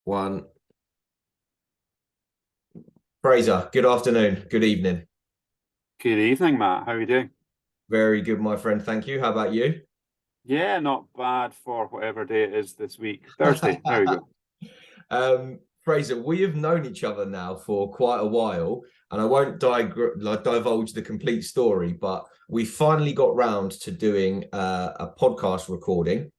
One. Fraser, good afternoon. Good evening. Good evening, Matt. How are you doing? Very good, my friend. Thank you. How about you? Yeah, not bad for whatever day it is this week. Thursday. There we go. Fraser, we have known each other now for quite a while, and I won't divulge the complete story, but we finally got round to doing a podcast recording.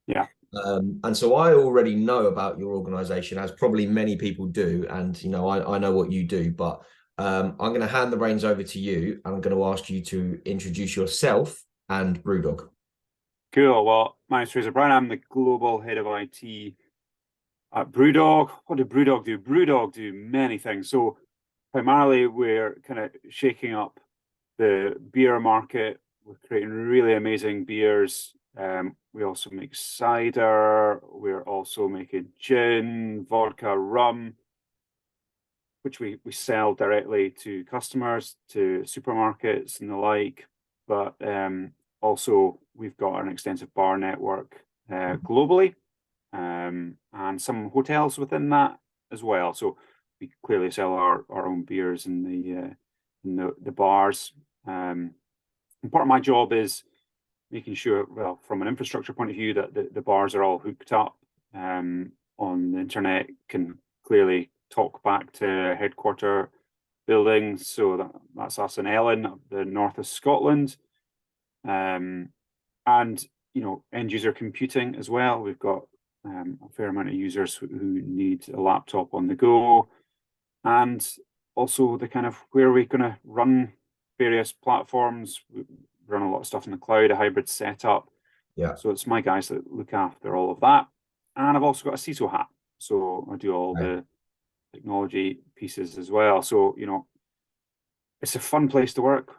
Yeah. And so I already know about your organization, as probably many people do. And, I know what you do, but I'm going to hand the reins over to you. And I'm going to ask you to introduce yourself and Brewdog. Cool. Well, my name's Fraser Brown. I'm the global head of IT at Brewdog. What did Brewdog do? Brewdog do many things. So primarily we're kind of shaking up the beer market. We're creating really amazing beers. We also make cider. We're also making gin, vodka, rum, which we sell directly to customers, to supermarkets and the like. But also, we've got an extensive bar network globally, and some hotels within that as well. So we clearly sell our own beers in the bars. And part of my job is making sure, well, from an infrastructure point of view, that the bars are all hooked up on the internet, can clearly talk back to headquarter buildings. So that's us in Ellen, up the north of Scotland. And end user computing as well. We've got a fair amount of users who need a laptop on the go, and also the kind of where we're going to run various platforms. We run a lot of stuff in the cloud, a hybrid setup. Yeah. So it's my guys that look after all of that. And I've also got a CISO hat. So I do all Okay. the technology pieces as well. So, it's a fun place to work.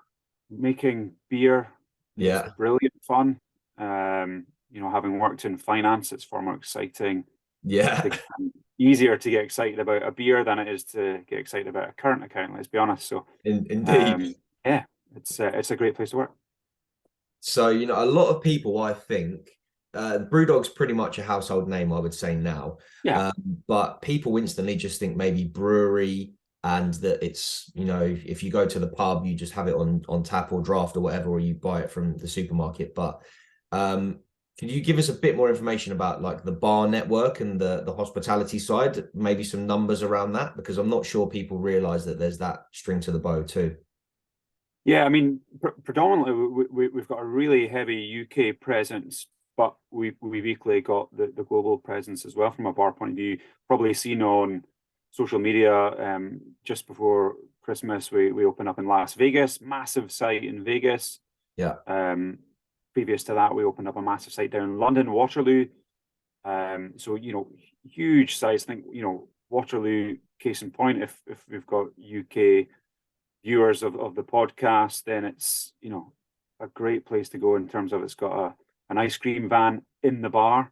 Making beer is Yeah. brilliant fun. Having worked in finance, it's far more exciting. Yeah. Easier to get excited about a beer than it is to get excited about a current account, let's be honest. So, Indeed. um, yeah, it's a great place to work. So, a lot of people, I think, Brewdog's pretty much a household name, I would say now. Yeah. Um, but people instantly just think maybe brewery and that it's, if you go to the pub, you just have it on tap or draft or whatever, or you buy it from the supermarket. But um, can you give us a bit more information about like the bar network and the hospitality side, maybe some numbers around that? Because I'm not sure people realize that there's that string to the bow too. Yeah, I mean, predominantly we've got a really heavy UK presence, but we've equally got the global presence as well from a bar point of view. Probably seen on social media, just before Christmas, we opened up in Las Vegas, massive site in Vegas. Yeah. Previous to that, we opened up a massive site down in London, Waterloo. So huge size. I think Waterloo, case in point, if we've got UK viewers of the podcast, then it's a great place to go in terms of it's got an ice cream van in the bar.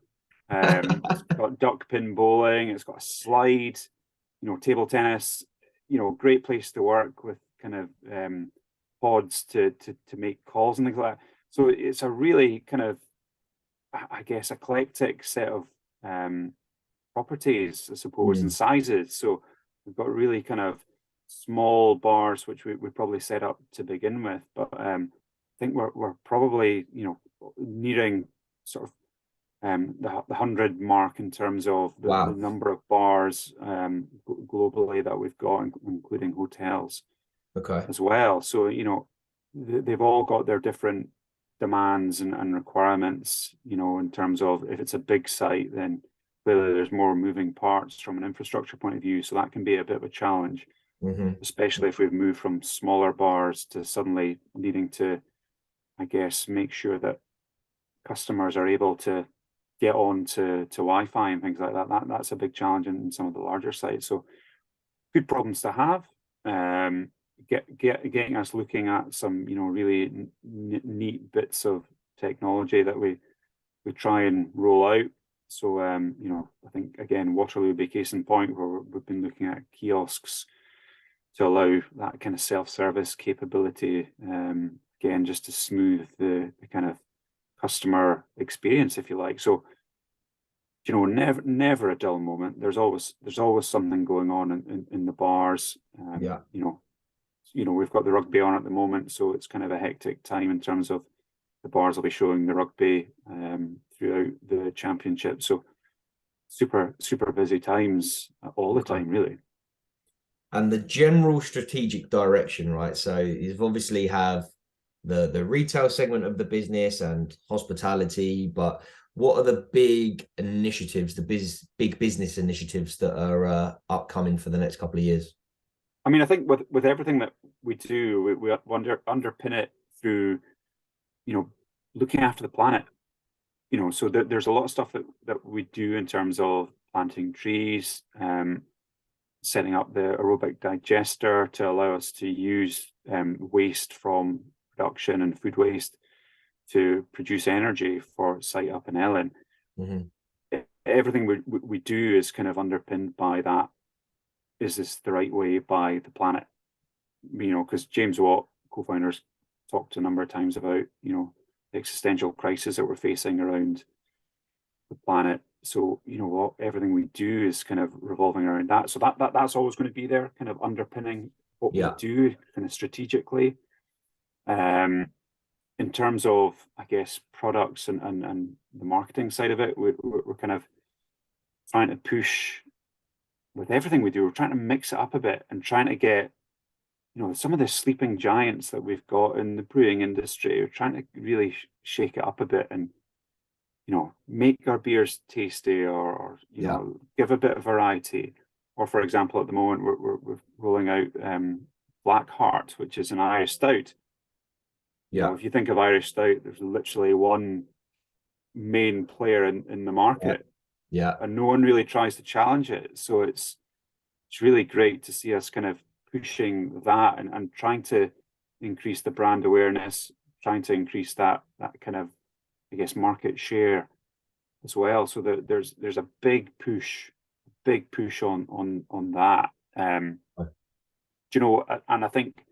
It's got duck pin bowling. It's got a slide. Table tennis. Great place to work with kind of pods to make calls and things like that. So it's a really kind of, I guess, eclectic set of properties, I suppose, and Mm. sizes. So we've got really kind of small bars, which we probably set up to begin with. But I think we're probably nearing sort of the 100 mark in terms of the Wow. number of bars globally that we've got, including hotels Okay. as well. So they've all got their different demands and requirements. In terms of if it's a big site, then clearly there's more moving parts from an infrastructure point of view. So that can be a bit of a challenge, Hmm. especially if we've moved from smaller bars to suddenly needing to, I guess, make sure that customers are able to get on to Wi-Fi and things like that. That's a big challenge in some of the larger sites. So good problems to have. Getting us looking at some really neat bits of technology that we try and roll out. So I think again Waterloo would be case in point where we've been looking at kiosks to allow that kind of self-service capability, again just to smooth the kind of customer experience, if you like. So never a dull moment. There's always something going on in the bars. Yeah. We've got the rugby on at the moment, so it's kind of a hectic time in terms of the bars will be showing the rugby throughout the championship. So super busy times all the Okay. time, really. And the general strategic direction, right? So you've obviously have the retail segment of the business and hospitality, but what are the big initiatives, the big business initiatives that are upcoming for the next couple of years? I mean, I think with everything that we do, we underpin it through, looking after the planet. So there's a lot of stuff that we do in terms of planting trees, setting up the aerobic digester to allow us to use waste from production and food waste to produce energy for site up in Ellen. Mm-hmm. Everything we do is kind of underpinned by that. Is this the right way by the planet? Because James Watt, co-founders, talked a number of times about, the existential crisis that we're facing around the planet. So, what everything we do is kind of revolving around that. So that's always going to be there, kind of underpinning what we Yeah. do kind of strategically. In terms of, I guess, products and the marketing side of it, we're kind of trying to push with everything we do. We're trying to mix it up a bit and trying to get, some of the sleeping giants that we've got in the brewing industry. We're trying to really shake it up a bit and, make our beers tasty or Yeah. give a bit of variety. Or, for example, at the moment, we're rolling out Black Heart, which is an Irish stout. Yeah. If you think of Irish stout, there's literally one main player in the Yeah. market, Yeah. and no one really tries to challenge it. So it's really great to see us kind of pushing that and trying to increase the brand awareness, trying to increase that kind of, I guess, market share as well. So there's a big push on that. And I think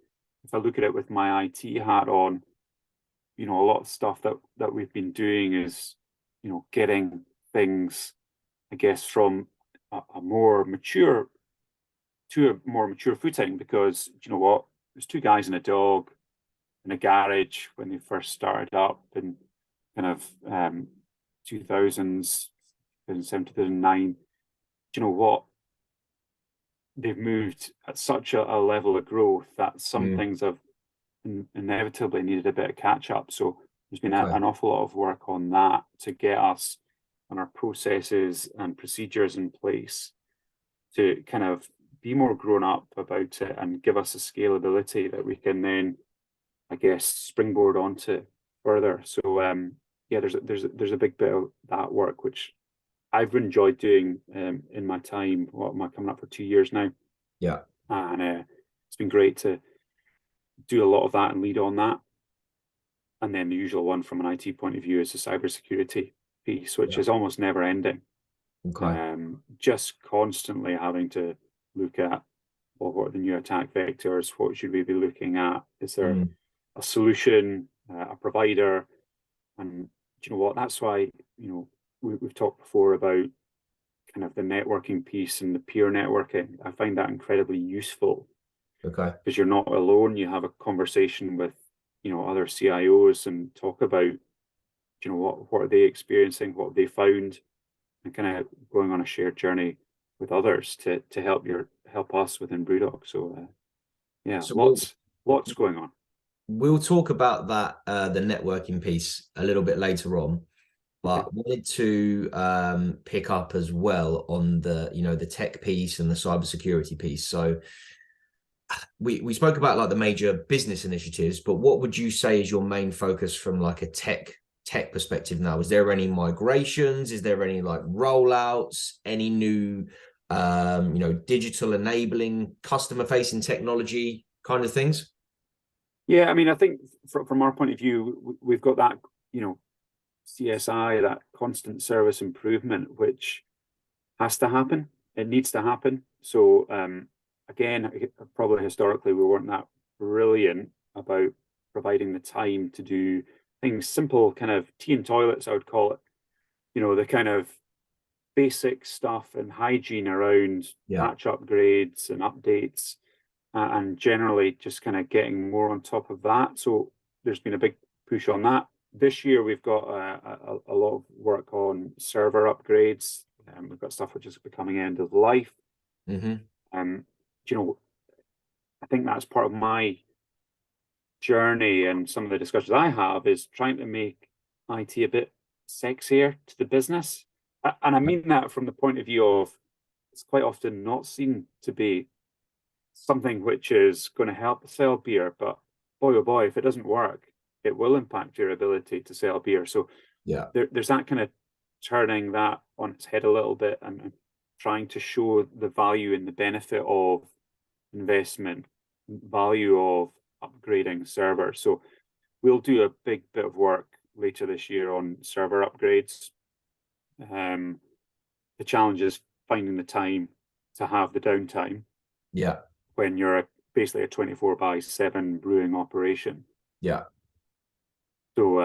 if I look at it with my IT hat on, a lot of stuff that we've been doing is, getting things, I guess, from a more mature to a more mature footing, because you know what, there's two guys and a dog in a garage when they first started up in kind of 2000s, 2007, 2009. Do you know what? They've moved at such a level of growth that some Mm. things have inevitably needed a bit of catch up. So there's been Okay. an awful lot of work on that to get us on our processes and procedures in place to kind of be more grown up about it and give us a scalability that we can then, I guess, springboard onto further. So yeah, there's a big bit of that work which I've enjoyed doing in my time. What am I coming up for 2 years now? Yeah. And it's been great to do a lot of that and lead on that. And then the usual one from an IT point of view is the cybersecurity piece, which Yeah. is almost never ending. Okay. Just constantly having to look at, well, what are the new attack vectors? What should we be looking at? Is there Mm. a solution, a provider? And do you know what? That's why, we've talked before about kind of the networking piece and the peer networking. I find that incredibly useful Okay. because you're not alone. You have a conversation with, other CIOs and talk about, what are they experiencing, what have they found, and kind of going on a shared journey with others to help us within BrewDog. So yeah, So lots going on. we'll talk about that the networking piece a little bit later on, Okay. but wanted to pick up as well on the tech piece and the cybersecurity piece. So we spoke about like the major business initiatives, but what would you say is your main focus from like a tech perspective now? Is there any migrations? Is there any like rollouts? Any new digital enabling customer facing technology kind of things? Yeah, I mean, I think from our point of view, we've got that, CSI, that constant service improvement, which has to happen. It needs to happen. So again, probably historically we weren't that brilliant about providing the time to do things simple, kind of tea and toilets, I would call it. The kind of basic stuff and hygiene around Yeah. patch upgrades and updates, and generally just kind of getting more on top of that. So there's been a big push on that. This year we've got a lot of work on server upgrades. We've got stuff which is becoming end of life. Hmm. You know, I think that's part of my journey, and some of the discussions I have is trying to make IT a bit sexier to the business. And I mean that from the point of view of it's quite often not seen to be something which is going to help sell beer, but boy oh boy, if it doesn't work, it will impact your ability to sell beer. So Yeah. there's that kind of turning that on its head a little bit, and trying to show the value and the benefit of investment, value of upgrading servers. So we'll do a big bit of work later this year on server upgrades. The challenge is finding the time to have the downtime Yeah. when you're basically a 24/7 brewing operation. Yeah. So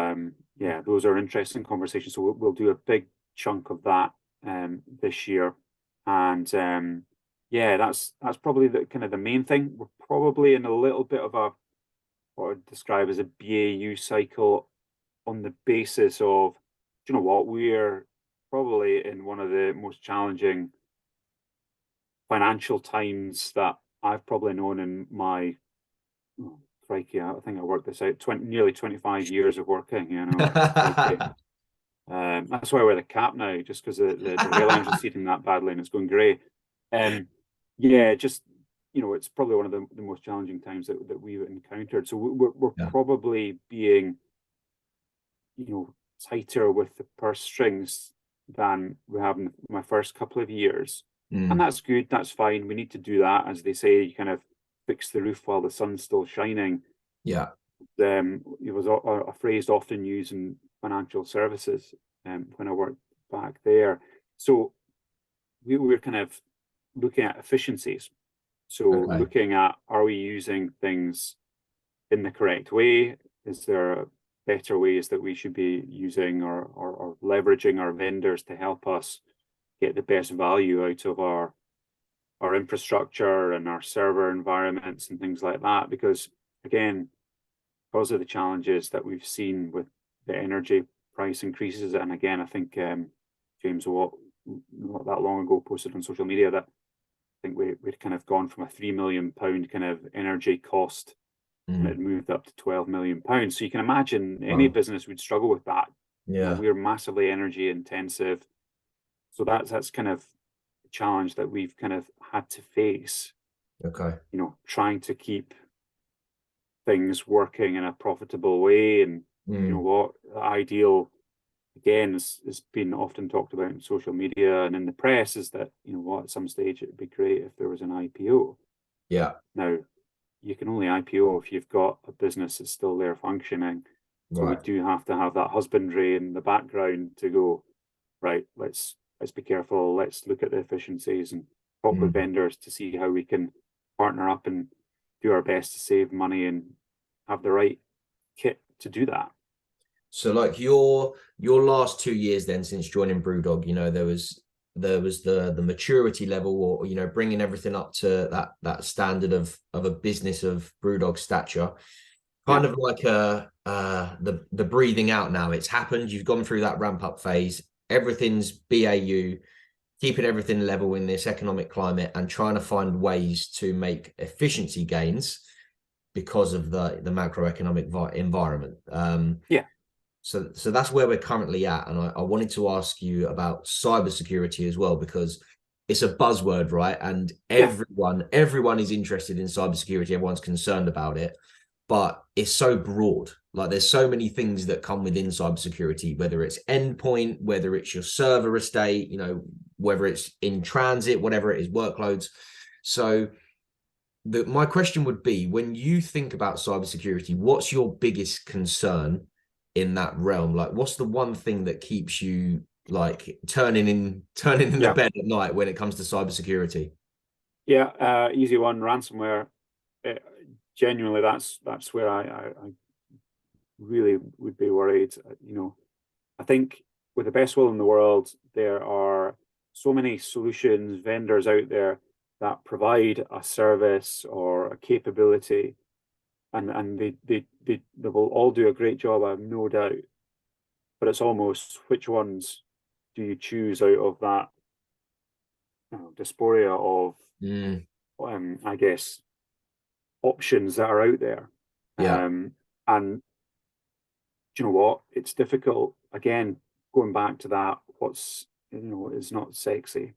yeah, those are interesting conversations. So we'll do a big chunk of that this year, and yeah, that's probably the kind of the main thing. We're probably in a little bit of a what I'd describe as a BAU cycle, on the basis of, do you know what, we're probably in one of the most challenging financial times that I've probably known in my, oh, crikey, I think I worked this out, nearly 25 years of working, you know, crikey. That's why I wear the cap now, just because the hairline's receding that badly and it's going grey. Yeah, just, you know, it's probably one of the most challenging times that we've encountered. So we're Yeah. probably being, you know, tighter with the purse strings than we have in my first couple of years. And Mm. that's good, that's fine. We need to do that, as they say, you kind of fix the roof while the sun's still shining. Yeah. It was a phrase often used in financial services when I worked back there. So we were kind of looking at efficiencies. So Okay. looking at, are we using things in the correct way? Is there better ways that we should be using, or leveraging our vendors to help us get the best value out of our infrastructure and our server environments and things like that? Because again, because of the challenges that we've seen with the energy price increases, and again, I think James Watt not that long ago posted on social media that I think we'd kind of gone from a £3 million kind of energy cost, and it Mm. moved up to £12 million. So you can imagine any Wow. business would struggle with that. You know, Yeah. we're massively energy intensive, so that's kind of a challenge that we've kind of had to face. Okay. You know, trying to keep things working in a profitable way, and you know Mm. what, the ideal again has been often talked about in social media and in the press, is that, you know what, at some stage it would be great if there was an IPO. Yeah. Now, you can only IPO if you've got a business that's still there functioning. So we Right. do have to have that husbandry in the background to go, right, let's be careful, let's look at the efficiencies and talk with Mm. vendors to see how we can partner up and do our best to save money and have the right kit to do that. So like your last 2 years then since joining Brewdog, you know, there was the maturity level, or you know, bringing everything up to that standard of a business of Brewdog stature, Yeah, kind of like the breathing out now. It's happened. You've gone through that ramp up phase. Everything's BAU, keeping everything level in this economic climate and trying to find ways to make efficiency gains because of the macroeconomic environment. yeah, So that's where we're currently at. And I wanted to ask you about cybersecurity as well, because it's a buzzword, right? And yeah, everyone is interested in cybersecurity, everyone's concerned about it, but it's so broad. Like there's so many things that come within cybersecurity, whether it's endpoint, whether it's your server estate, you know, whether it's in transit, whatever it is, workloads. So my question would be, when you think about cybersecurity, what's your biggest concern in that realm? Like, what's the one thing that keeps you like turning in the yeah, bed at night when it comes to cybersecurity? yeah. Easy one, ransomware. Uh, Genuinely, that's where I really would be worried. You know, I think with the best will in the world, there are so many solutions, vendors out there that provide a service or a capability, and they will all do a great job, I have no doubt. But it's almost, which ones do you choose out of that, dysphoria of, Mm, I guess, options that are out there? yeah. And do you know what? It's difficult. Again, going back to that, what's, is not sexy.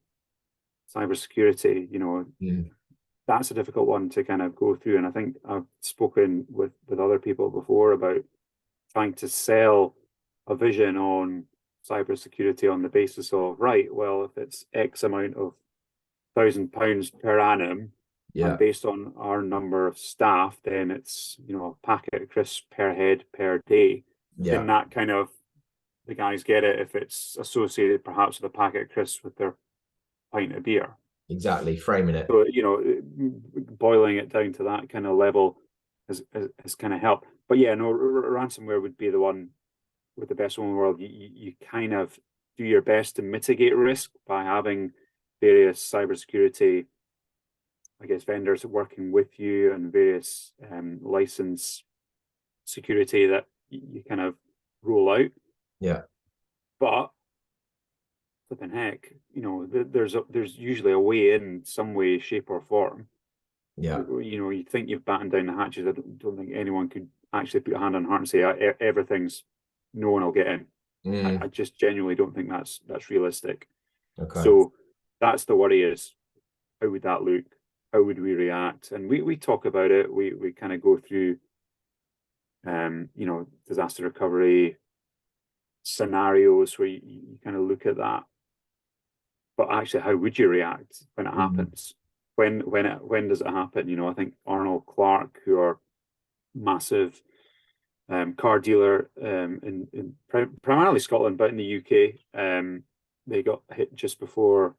Cybersecurity, Mm, that's a difficult one to kind of go through. And I think I've spoken with other people before about trying to sell a vision on cybersecurity on the basis of, right, well, if it's X amount of £1,000 per annum, and yeah. based on our number of staff, then it's, a packet of crisps per head per day. Yeah. Then that kind of, the guys get it if it's associated perhaps with a packet of crisps with their pint of beer. Exactly. Framing it. So, boiling it down to that kind of level has kind of helped. But yeah, no, ransomware would be the one with the best one in the world. You kind of do your best to mitigate risk by having various cybersecurity, I guess, vendors working with you, and various license security that you kind of roll out. Yeah. But flipping heck, there's usually a way in some way, shape, or form. Yeah. You think you've battened down the hatches. I don't think anyone could actually put a hand on heart and say everything's, no one will get in. I Mm, just genuinely don't think that's realistic. okay. So that's the worry, is how would that look? How would we react? And we talk about it. We kind of go through disaster recovery scenarios where you kind of look at that. But actually, how would you react when it Mm, happens? When does it happen? I think Arnold Clark, who are massive car dealer in primarily Scotland, but in the UK, they got hit just before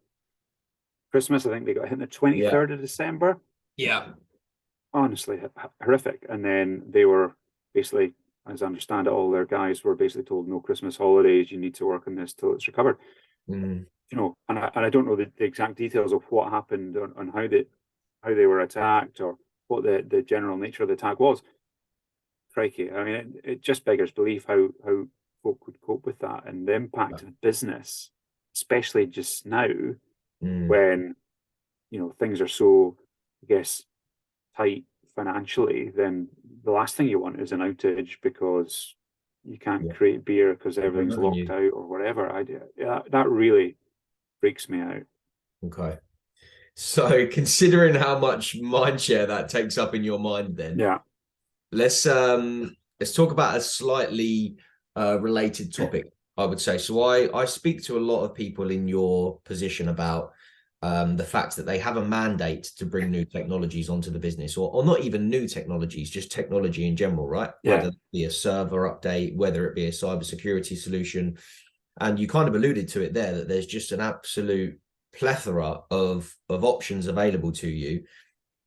Christmas. I think they got hit on the yeah. 23rd of December. Yeah. Honestly, horrific. And then they were basically, as I understand it, all their guys were basically told no Christmas holidays. You need to work on this till it's recovered. Mm, And I don't know the exact details of what happened on how they were attacked, or what the general nature of the attack was. Crikey, I mean, it just beggars belief how folk would cope with that, and the yeah. impact of business, especially just now Mm, when things are so, I guess, tight financially. Then the last thing you want is an outage because you can't yeah. create beer because No everything's locked revenue. out or whatever. Yeah, that really freaks me out. Okay. So considering how much mind share that takes up in your mind, then Yeah, let's talk about a slightly related topic, I would say. So I speak to a lot of people in your position about the fact that they have a mandate to bring new technologies onto the business, or not even new technologies, just technology in general, right? yeah, Whether it be a server update, whether it be a cybersecurity solution. And you kind of alluded to it there, that there's just an absolute plethora of options available to you,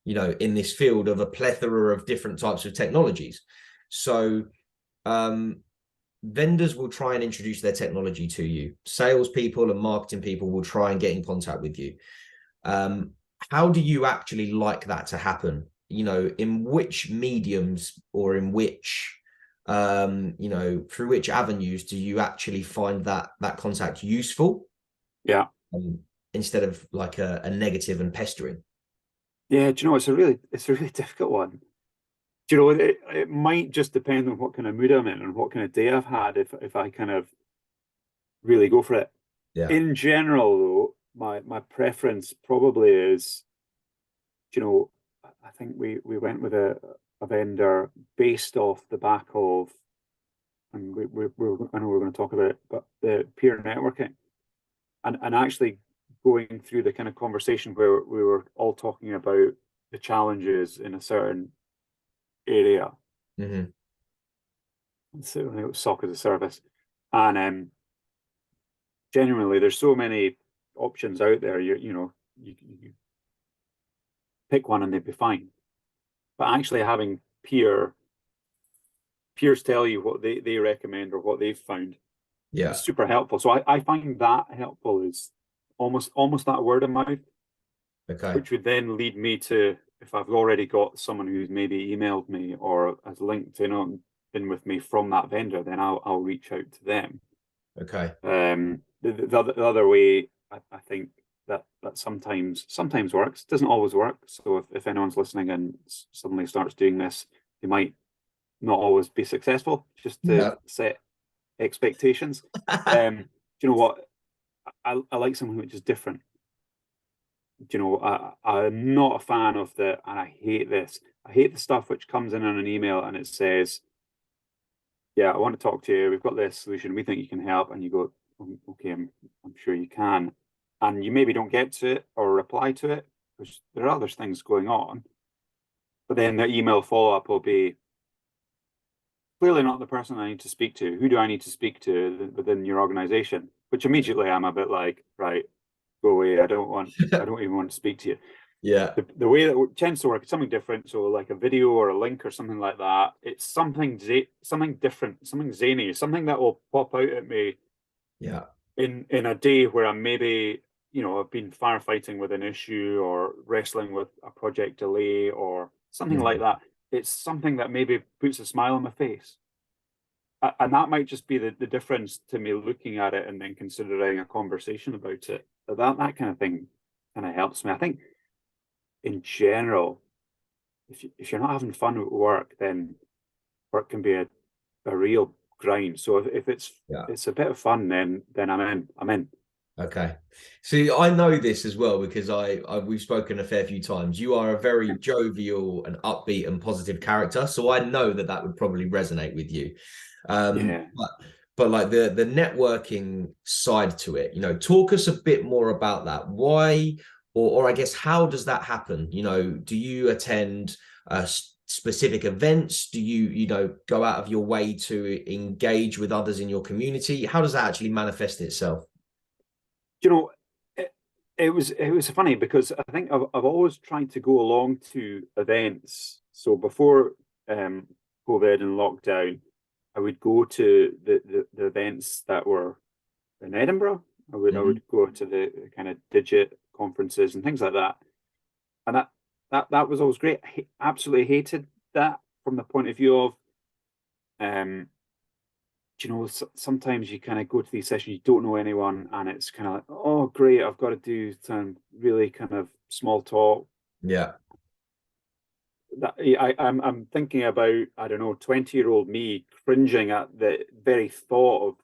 in this field, of a plethora of different types of technologies. So um, vendors will try and introduce their technology to you. Salespeople and marketing people will try and get in contact with you. Um, how do you actually like that to happen? In which mediums, or in which, through which avenues do you actually find that contact useful, yeah, um, instead of like a negative and pestering? yeah. Do you know, it's a really difficult one. Do you know, it might just depend on what kind of mood I'm in and what kind of day I've had, if I kind of really go for it. Yeah. In general, though, my preference probably is, I think we went with a vendor based off the back of, and I know we're going to talk about it, but the peer networking, and actually going through the kind of conversation where we were all talking about the challenges in a certain area. Mm-hmm. So it was SOC as a service, and genuinely, there's so many options out there. You pick one and they'd be fine. But actually having peers tell you what they recommend or what they've found Yeah. is super helpful. So I find that helpful, is almost that word of mouth, Okay. which would then lead me to, if I've already got someone who's maybe emailed me or has linked in with me from that vendor, then I'll reach out to them. Okay. The other way, I think that sometimes works. Doesn't always work. So if anyone's listening and suddenly starts doing this, they might not always be successful. Just to Yeah. set expectations. Do you know what? I like something which is different. Do you know, I'm not a fan of and I hate this. I hate the stuff which comes in on an email and it says, yeah, I want to talk to you. We've got this solution. We think you can help. And you go, okay, I'm sure you can. And you maybe don't get to it or reply to it because there are other things going on. But then the email follow up will be clearly not the person I need to speak to. Who do I need to speak to within your organization? Which immediately I'm a bit like, right, go away. I don't even want to speak to you. Yeah. The way that it tends to work is something different. So like a video or a link or something like that. It's something different, something zany, something that will pop out at me Yeah. in a day where I'm maybe, I've been firefighting with an issue or wrestling with a project delay or something like Mm. that. It's something that maybe puts a smile on my face. And that might just be the difference to me looking at it and then considering a conversation about it. That kind of thing kind of helps me. I think in general, if you're not having fun at work, then work can be a real grind. So if Yeah. it's a bit of fun, then I'm in. I'm in. Okay. See, I know this as well because we've spoken a fair few times. You are a very jovial and upbeat and positive character, so I know that that would probably resonate with you. Yeah. But like the networking side to it, talk us a bit more about that. Why, or I guess how does that happen? Do you attend specific events? Do you go out of your way to engage with others in your community? How does that actually manifest itself? You know, it, it was funny because I think I've always tried to go along to events. So before COVID and lockdown, I would go to the events that were in Edinburgh. I Hmm. would go to the kind of digit conferences and things like that. And that was always great. Absolutely hated that from the point of view of um sometimes you kind of go to these sessions, you don't know anyone, and it's kind of like, oh, great, I've got to do some really kind of small talk. Yeah. That I'm thinking about, I don't know, 20-year-old me cringing at the very thought of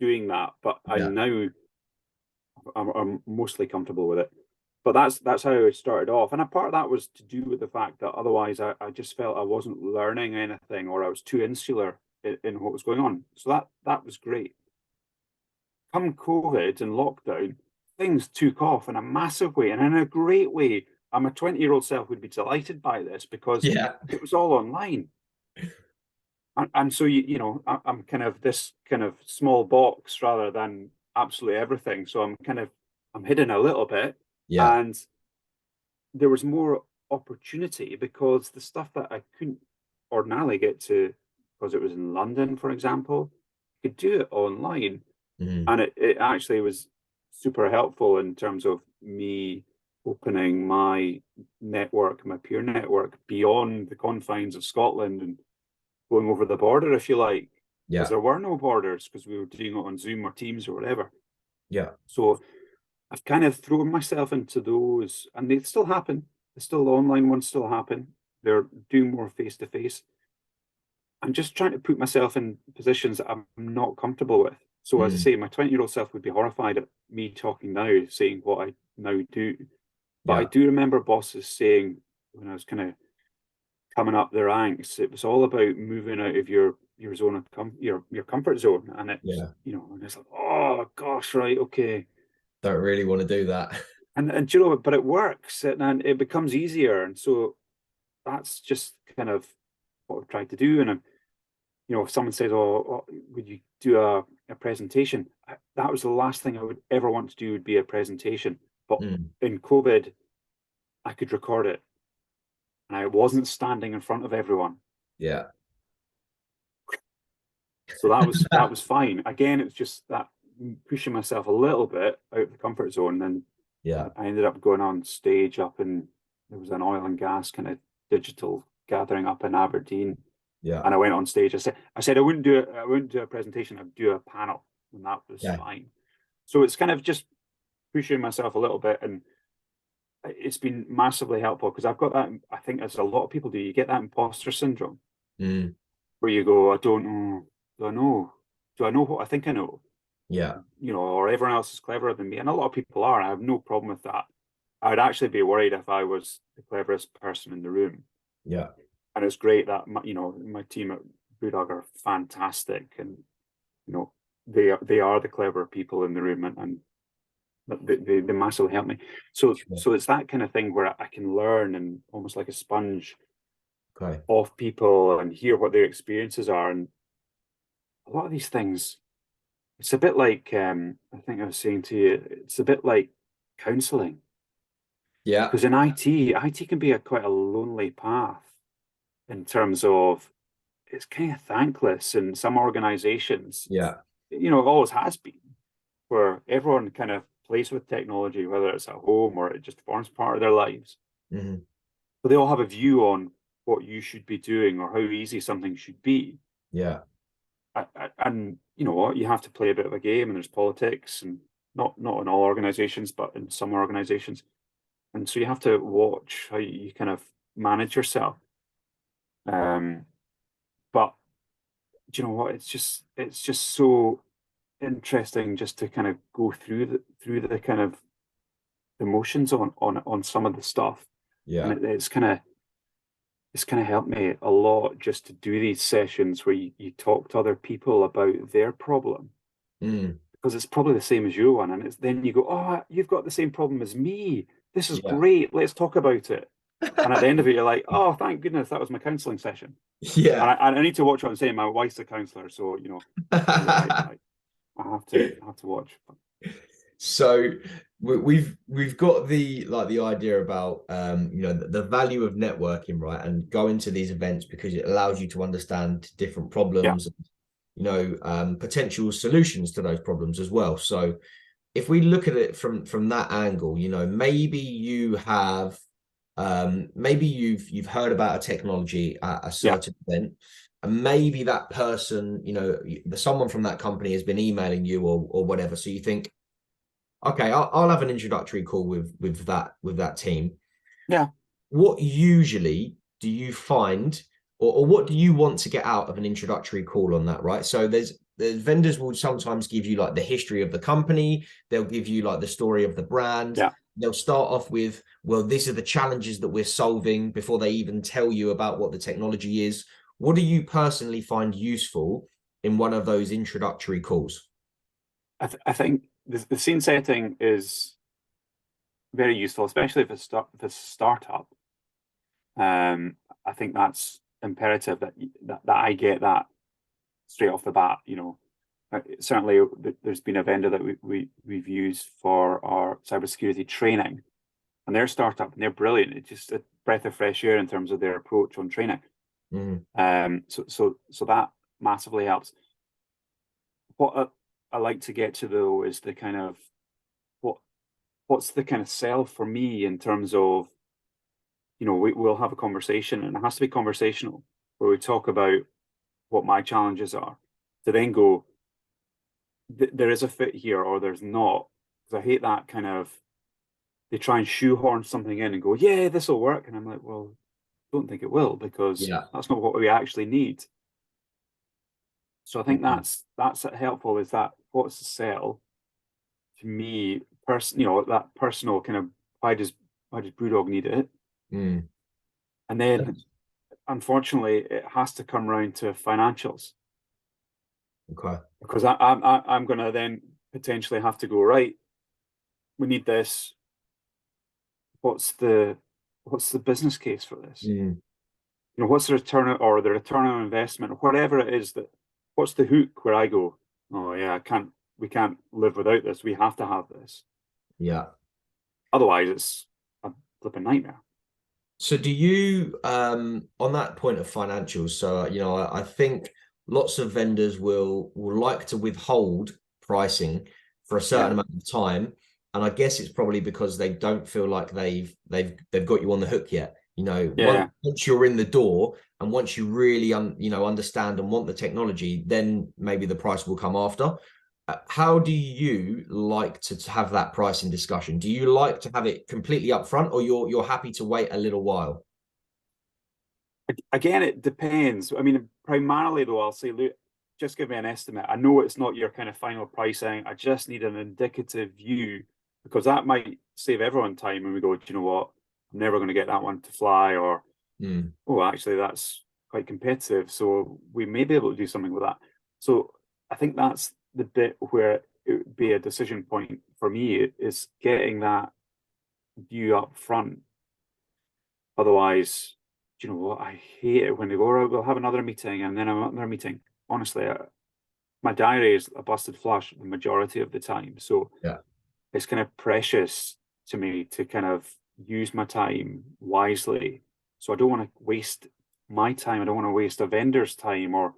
doing that, but I Yeah. now I'm mostly comfortable with it. But that's how it started off, and a part of that was to do with the fact that otherwise I just felt I wasn't learning anything, or I was too insular in what was going on. So that was great. Come COVID and lockdown, things took off in a massive way and in a great way. My 20-year-old self would be delighted by this because Yeah. it was all online. And so I'm kind of this kind of small box rather than absolutely everything. So I'm hidden a little bit. Yeah. And there was more opportunity because the stuff that I couldn't ordinarily get to because it was in London, for example, you could do it online. Mhm. And it actually was super helpful in terms of me opening my network, my peer network, beyond the confines of Scotland and going over the border, if you like, because Yeah. there were no borders because we were doing it on Zoom or Teams or whatever. Yeah. So I've kind of thrown myself into those, and they still happen. The online ones still happen. They're doing more face to face. I'm just trying to put myself in positions that I'm not comfortable with. So as I Mm. say, my 20-year-old self would be horrified at me talking now, saying what I now do. But I Yeah. do remember bosses saying when I was kind of coming up the ranks, it was all about moving out of your zone of your comfort zone. And it's, Yeah. and it's like, oh gosh, right, okay. Don't really want to do that. And but it works and it becomes easier. And so that's just kind of what I've tried to do. And if someone says, "Oh, would you do a presentation?" That was the last thing I would ever want to do would be a presentation. But Mm. in COVID, I could record it, and I wasn't standing in front of everyone, Yeah. so that was fine. Again, it's just that pushing myself a little bit out of the comfort zone. And Yeah. I ended up going on stage up in, there was an oil and gas kind of digital gathering up in Aberdeen. Yeah. And I went on stage. I said I wouldn't do it. I wouldn't do a presentation. I'd do a panel, and that was Yeah. fine. So it's kind of just pushing myself a little bit, and it's been massively helpful because I've got that. I think as a lot of people do, you get that imposter syndrome Mm. where you go, I don't know, do I know? Do I know what I think I know? Yeah. You know, or everyone else is cleverer than me, and a lot of people are. I have no problem with that. I would actually be worried if I was the cleverest person in the room. Yeah. And it's great that my team at Brewdog are fantastic, and they are the clever people in the room, and they massively help me. So Sure. so it's that kind of thing where I can learn and almost like a sponge Okay. off people and hear what their experiences are. And a lot of these things, it's a bit like I think I was saying to you, it's a bit like counselling. Yeah. Because in IT can be quite a lonely path in terms of it's kind of thankless in some organizations. Yeah. It always has been, where everyone kind of plays with technology, whether it's at home or it just forms part of their lives. Hmm. But they all have a view on what you should be doing or how easy something should be. Yeah. And you know what? You have to play a bit of a game, and there's politics, and not in all organizations, but in some organizations. And so you have to watch how you kind of manage yourself. Um, but do you know what? It's just so interesting just to kind of go through the kind of emotions on some of the stuff, and Yeah. it's kind of helped me a lot just to do these sessions where you talk to other people about their problem, Mm. because it's probably the same as your one, and it's then you go, oh, you've got the same problem as me. This is Yeah. great. Let's talk about it. And at the end of it, you're like, oh, thank goodness that was my counselling session. And Yeah. I need to watch what I'm saying. My wife's a counsellor, so I have to watch. So we've got the idea about the value of networking, right? And going to these events because it allows you to understand different Yeah, problems, potential solutions to those problems as well. So if we look at it from that angle, maybe you have maybe you've heard about a technology at a yeah, certain event, and maybe that person, someone from that company has been emailing you or whatever. So you think, okay, I'll have an introductory call with that team. yeah. What usually do you find, or what do you want to get out of an introductory call on that, right? So the vendors will sometimes give you like the history of the company, they'll give you like the story of the brand. Yeah. They'll start off with, well, these are the challenges that we're solving before they even tell you about what the technology is. What do you personally find useful in one of those introductory calls? I think the scene setting is very useful, especially if it's a startup. I think that's imperative that I get that straight off the bat. Certainly there's been a vendor that we've used for our cybersecurity training, and they're a startup and they're brilliant. It's just a breath of fresh air in terms of their approach on training. Mm, So that massively helps. What I like to get to though is the kind of what what's the kind of sell for me in terms of we'll have a conversation, and it has to be conversational, where we talk about what my challenges are, to then go, there is a fit here or there's not. Because I hate that kind of, they try and shoehorn something in and go, yeah, this will work. And I'm like, well, I don't think it will, because yeah. that's not what we actually need. So I think Mhm. that's helpful, is that what's the sell to me, that personal kind of, why does Brewdog need it? Mm. And then unfortunately it has to come around to financials, Okay. because I'm going to then potentially have to go, right, we need this. What's the business case for this? Mm. What's the return on investment, or whatever it is, what's the hook where I go, oh yeah, we can't live without this. We have to have this. Yeah. Otherwise it's a flipping nightmare. So do you, on that point of financials, so I think lots of vendors will like to withhold pricing for a certain amount of time. And I guess it's probably because they don't feel like they've got you on the hook yet. You know, once you're in the door and once you really understand and want the technology, then maybe the price will come after. How do you like to have that pricing discussion? Do you like to have it completely upfront, or you're happy to wait a little while? Again, it depends. I mean, primarily though, I'll say, look, just give me an estimate. I know it's not your kind of final pricing. I just need an indicative view, because that might save everyone time when we go, do you know what? I'm never going to get that one to fly, or oh, actually, that's quite competitive. So we may be able to do something with that. So I think that's the bit where it would be a decision point for me, is getting that view up front. Otherwise, do you know what? I hate it when they go, right, we'll have another meeting, and then another meeting. Honestly, my diary is a busted flush the majority of the time. So Yeah. it's kind of precious to me to kind of use my time wisely. So I don't want to waste my time. I don't want to waste a vendor's time, or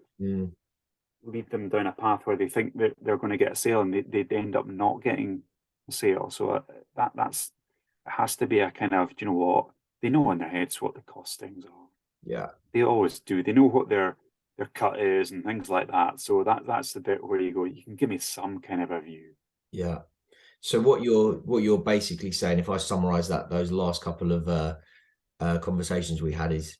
lead them down a path where they think that they're going to get a sale and they end up not getting a sale. So that's it has to be a kind of, do you know what? They know in their heads what the costings are. Yeah. They always do. They know what their cut is and things like that. So that's the bit where you go, you can give me some kind of a view. Yeah. So what you're basically saying, if I summarize those last couple of conversations we had, is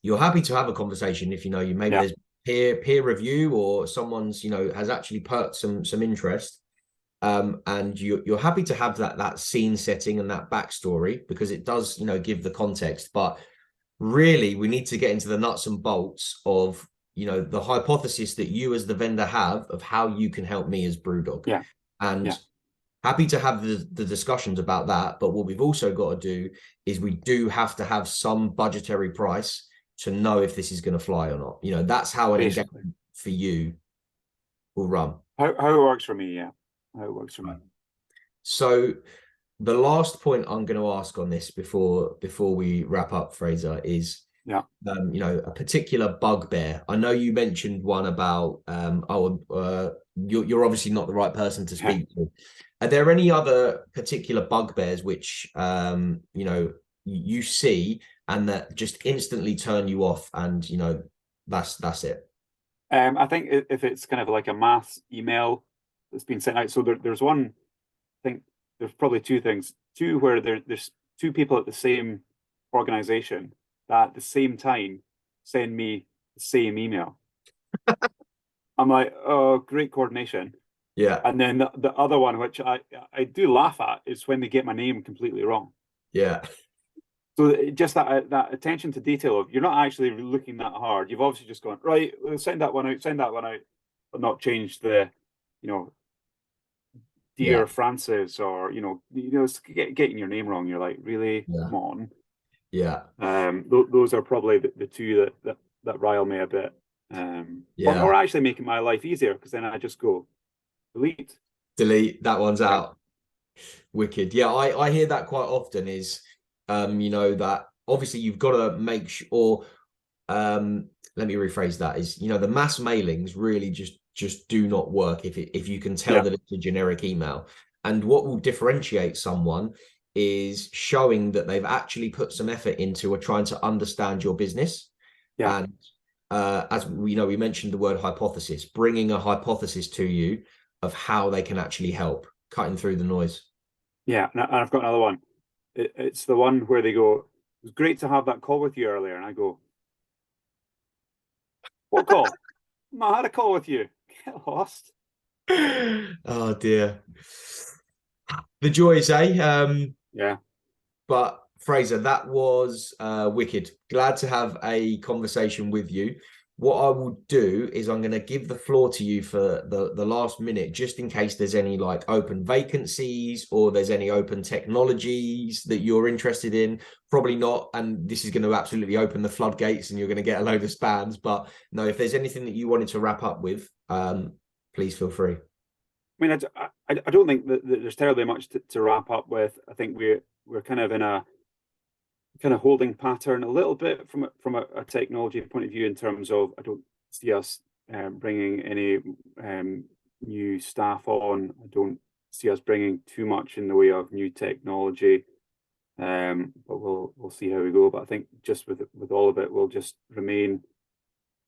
you're happy to have a conversation if you maybe Yeah. there's peer review, or someone's has actually perked some interest, and you're happy to have that scene setting and that backstory, because it does give the context. But really, we need to get into the nuts and bolts of the hypothesis that you as the vendor have of how you can help me as Brewdog. Yeah. And Yeah. happy to have the discussions about that. But what we've also got to do is we do have to have some budgetary price to know if this is going to fly or not. That's how an Basically. engagement for you will run. How it works for me, yeah. How it works for me. So the last point I'm going to ask on this before we wrap up, Fraser, is a particular bugbear. I know you mentioned one about you're obviously not the right person to speak to. Are there any other particular bugbears which you see and that just instantly turn you off, and that's it? I think if it's kind of like a mass email that's been sent out, so there's one. I think there's probably two things. Two where there's two people at the same organization that at the same time send me the same email. I'm like, oh, great coordination. Yeah. And then the other one, which I do laugh at, is when they get my name completely wrong. Yeah. So just that attention to detail of, you're not actually looking that hard. You've obviously just gone, right, send that one out, but not changed the, dear Yeah. Francis, or getting your name wrong. You're like, really? Yeah. Come on. Yeah. Those are probably the two that rile me a bit. Yeah. Or actually making my life easier, because then I just go delete that one's out. Wicked. Yeah, I hear that quite often, is that obviously you've got to make sure, let me rephrase that, is the mass mailings really just do not work if you can tell that it's a generic email. And what will differentiate someone is showing that they've actually put some effort into or trying to understand your business. And as we mentioned the word hypothesis, bringing a hypothesis to you of how they can actually help, cutting through the noise. Yeah, and I've got another one. It's the one where they go, it was great to have that call with you earlier. And I go, what call? I had a call with you. Get lost. Oh dear. The joys, eh? Yeah. But Fraser, that was wicked. Glad to have a conversation with you. What I will do is I'm going to give the floor to you for the last minute, just in case there's any like open vacancies or there's any open technologies that you're interested in. Probably not. And this is going to absolutely open the floodgates and you're going to get a load of spams. But no, if there's anything that you wanted to wrap up with, please feel free. I mean, I don't think that there's terribly much to wrap up with. I think we're kind of in a kind of holding pattern a little bit from a technology point of view, in terms of I don't see us bringing any new staff on. I don't see us bringing too much in the way of new technology. But we'll see how we go. But I think just with all of it, we'll just remain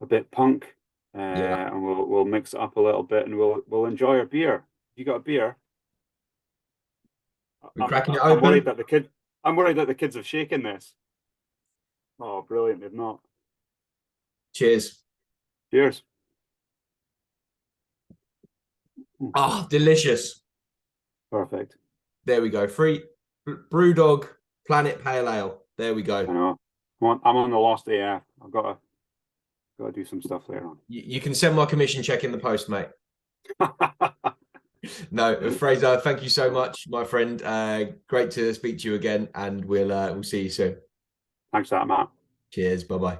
a bit punk, and we'll mix it up a little bit, and we'll enjoy our beer. You got a beer? We're cracking it I'm worried open. that the kids have shaken this. Oh, brilliant! They've not. Cheers. Cheers. Ah, delicious. Perfect. There we go. Free Brewdog Planet Pale Ale. There we go. I know. I'm on the lost AF. I've got to do some stuff later on. You can send my commission check in the post, mate. No, Fraser, thank you so much, my friend. Great to speak to you again, and we'll see you soon. Thanks for that, Matt. Cheers. Bye bye.